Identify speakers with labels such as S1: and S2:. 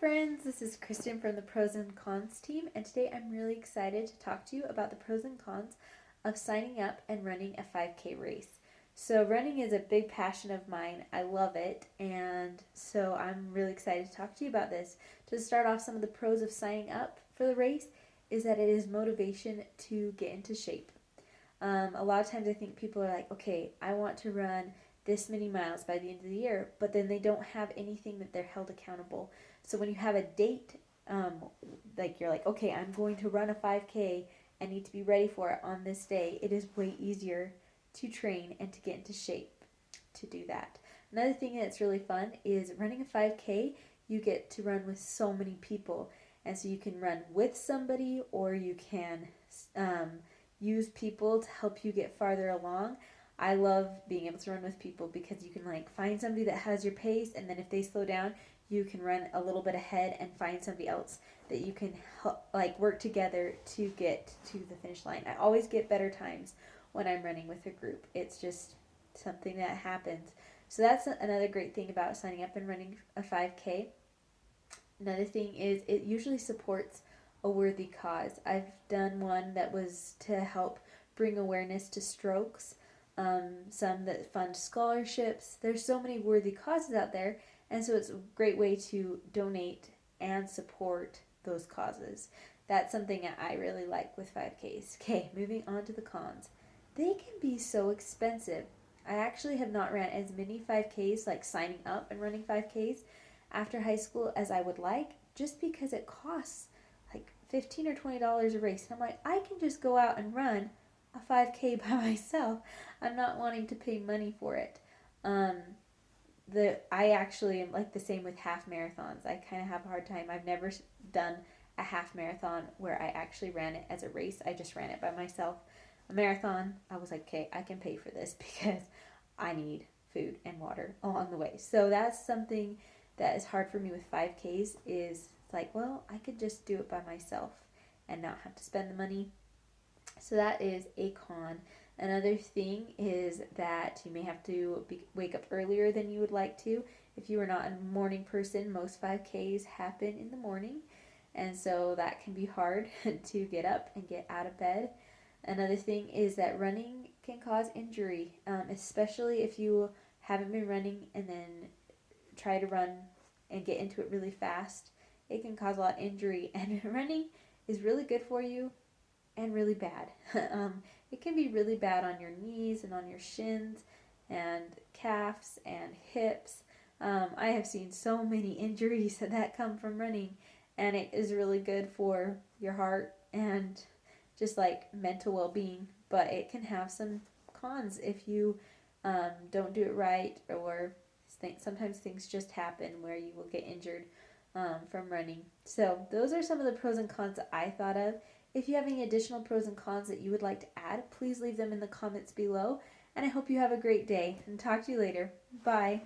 S1: friends, this is Kristen from the Pros and Cons team, and today I'm really excited to talk to you about the pros and cons of signing up and running a 5K race. So, running is a big passion of mine. I love it, and so I'm really excited to talk to you about this. To start off, some of the pros of signing up for the race is that it is motivation to get into shape. A lot of times I think people are like, okay, I want to run this many miles by the end of the year, but then they don't have anything that they're held accountable. So when you have a date, like you're like, okay, I'm going to run a 5K, I need to be ready for it on this day, it is way easier to train and to get into shape to do that. Another thing that's really fun is running a 5K, you get to run with so many people. And so you can run with somebody or you can use people to help you get farther along. I love being able to run with people because you can like find somebody that has your pace, and then if they slow down, you can run a little bit ahead and find somebody else that you can help, like work together to get to the finish line. I always get better times when I'm running with a group. It's just something that happens. So that's another great thing about signing up and running a 5K. Another thing is it usually supports a worthy cause. I've done one that was to help bring awareness to strokes, some that fund scholarships. There's so many worthy causes out there, and so it's a great way to donate and support those causes. That's something that I really like with 5Ks. Okay, moving on to the cons. They can be so expensive. I actually have not ran as many 5Ks, like signing up and running 5Ks after high school as I would like, just because it costs like $15 or $20 a race. And I'm like, I can just go out and run a 5K by myself. I'm not wanting to pay money for it. Um, I actually am like the same with half marathons. I kind of have a hard time. I've never done a half marathon where I actually ran it as a race. I just ran it by myself. A marathon, I was like, okay, I can pay for this because I need food and water along the way. So that's something that is hard for me with 5Ks is it's like, well, I could just do it by myself and not have to spend the money. So that is a con. Another thing is that you may have to wake up earlier than you would like to. If you are not a morning person, most 5Ks happen in the morning, and so that can be hard to get up and get out of bed. Another thing is that running can cause injury, especially if you haven't been running and then try to run and get into it really fast. It can cause a lot of injury, and running is really good for you and really bad. It can be really bad on your knees and on your shins and calves and hips. I have seen so many injuries that come from running, and it is really good for your heart and just like mental well being. But it can have some cons if you don't do it right, or sometimes things just happen where you will get injured from running. So, those are some of the pros and cons that I thought of. If you have any additional pros and cons that you would like to add, please leave them in the comments below. And I hope you have a great day and talk to you later. Bye.